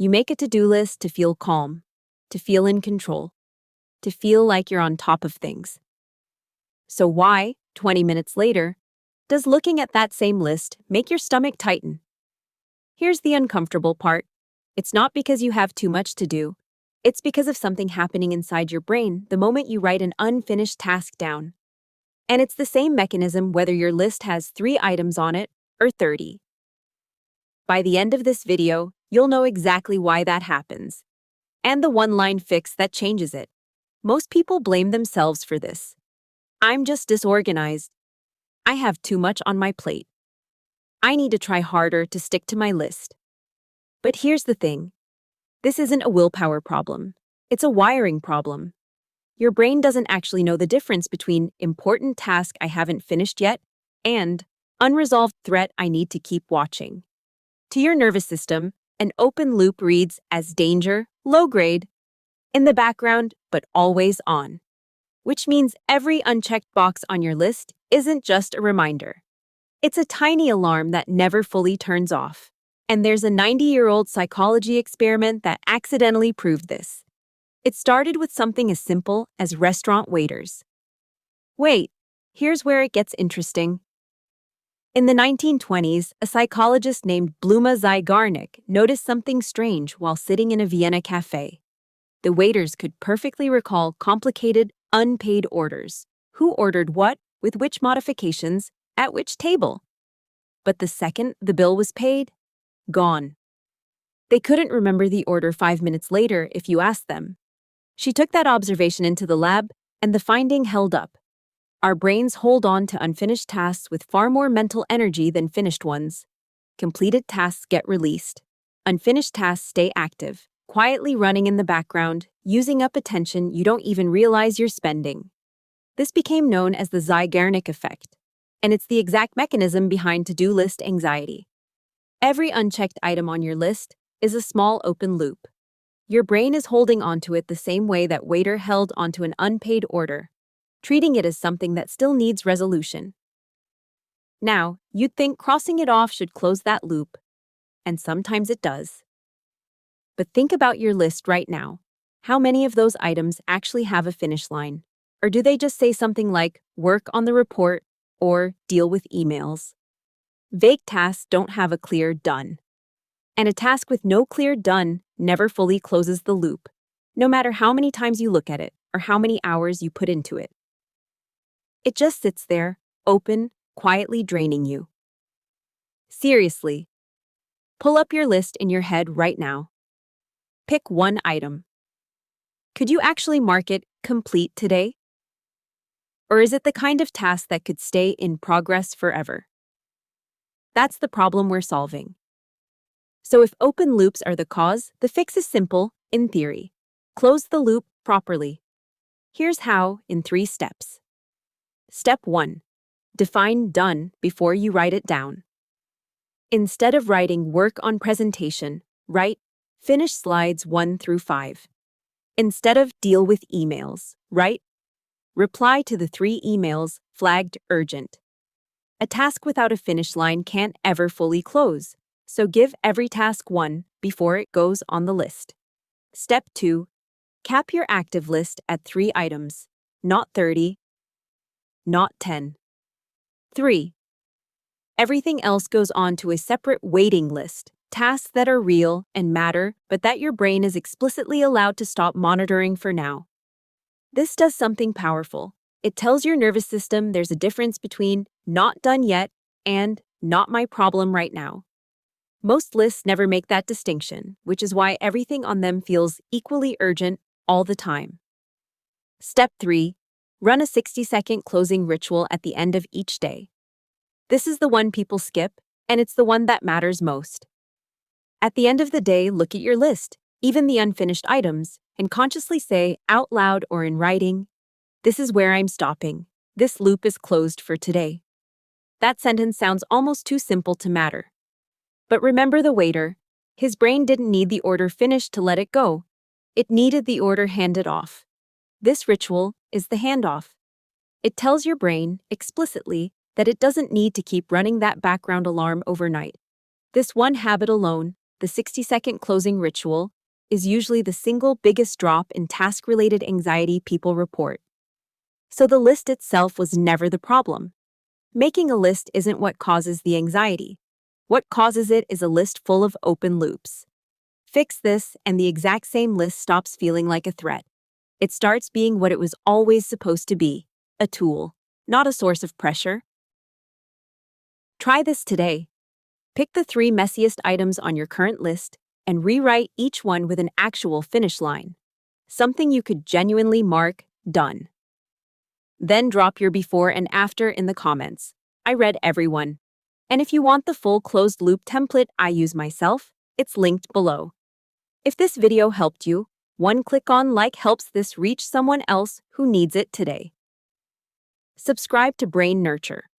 You make a to-do list to feel calm, to feel in control, to feel like you're on top of things. So why, 20 minutes later, does looking at that same list make your stomach tighten? Here's the uncomfortable part. It's not because you have too much to do. It's because of something happening inside your brain the moment you write an unfinished task down. And it's the same mechanism whether your list has 3 items on it or 30. By the end of this video, you'll know exactly why that happens, and the one-line fix that changes it. Most people blame themselves for this. I'm just disorganized. I have too much on my plate. I need to try harder to stick to my list. But here's the thing. This isn't a willpower problem. It's a wiring problem. Your brain doesn't actually know the difference between important task I haven't finished yet and unresolved threat I need to keep watching. To your nervous system, an open loop reads as danger, low grade, in the background, but always on. Which means every unchecked box on your list isn't just a reminder. It's a tiny alarm that never fully turns off. And there's a 90-year-old psychology experiment that accidentally proved this. It started with something as simple as restaurant waiters. Wait, here's where it gets interesting. In the 1920s, a psychologist named Zeigarnik noticed something strange while sitting in a Vienna cafe. The waiters could perfectly recall complicated, unpaid orders. Who ordered what, with which modifications, at which table? But the second the bill was paid, gone. They couldn't remember the order 5 minutes later if you asked them. She took that observation into the lab, and the finding held up. Our brains hold on to unfinished tasks with far more mental energy than finished ones. Completed tasks get released. Unfinished tasks stay active, quietly running in the background, using up attention you don't even realize you're spending. This became known as the Zeigarnik Effect, and it's the exact mechanism behind to-do list anxiety. Every unchecked item on your list is a small open loop. Your brain is holding onto it the same way that waiter held onto an unpaid order, treating it as something that still needs resolution. Now, you'd think crossing it off should close that loop, and sometimes it does. But think about your list right now. How many of those items actually have a finish line? Or do they just say something like, work on the report, or deal with emails? Vague tasks don't have a clear done. And a task with no clear done never fully closes the loop, no matter how many times you look at it or how many hours you put into it. It just sits there, open, quietly draining you. Seriously. Pull up your list in your head right now. Pick one item. Could you actually mark it complete today? Or is it the kind of task that could stay in progress forever? That's the problem we're solving. So if open loops are the cause, the fix is simple, in theory. Close the loop properly. Here's how in 3 steps. Step 1. Define done before you write it down. Instead of writing work on presentation, write finish slides 1 through 5. Instead of deal with emails, write reply to the 3 emails flagged urgent. A task without a finish line can't ever fully close, so give every task 1 before it goes on the list. Step 2. Cap your active list at 3 items, not 30, not 10. 3. Everything else goes on to a separate waiting list, tasks that are real and matter, but that your brain is explicitly allowed to stop monitoring for now. This does something powerful. It tells your nervous system there's a difference between not done yet and not my problem right now. Most lists never make that distinction, which is why everything on them feels equally urgent all the time. Step 3. Run a 60-second closing ritual at the end of each day. This is the one people skip, and it's the one that matters most. At the end of the day, look at your list, even the unfinished items, and consciously say out loud or in writing, "This is where I'm stopping. This loop is closed for today." That sentence sounds almost too simple to matter. But remember the waiter. His brain didn't need the order finished to let it go. It needed the order handed off. This ritual is the handoff. It tells your brain, explicitly, that it doesn't need to keep running that background alarm overnight. This one habit alone, the 60-second closing ritual, is usually the single biggest drop in task-related anxiety people report. So the list itself was never the problem. Making a list isn't what causes the anxiety. What causes it is a list full of open loops. Fix this, and the exact same list stops feeling like a threat. It starts being what it was always supposed to be, a tool, not a source of pressure. Try this today. Pick the 3 messiest items on your current list and rewrite each one with an actual finish line. Something you could genuinely mark done. Then drop your before and after in the comments. I read every one. And if you want the full closed loop template I use myself, it's linked below. If this video helped you, one click on like helps this reach someone else who needs it today. Subscribe to Brain Nurture.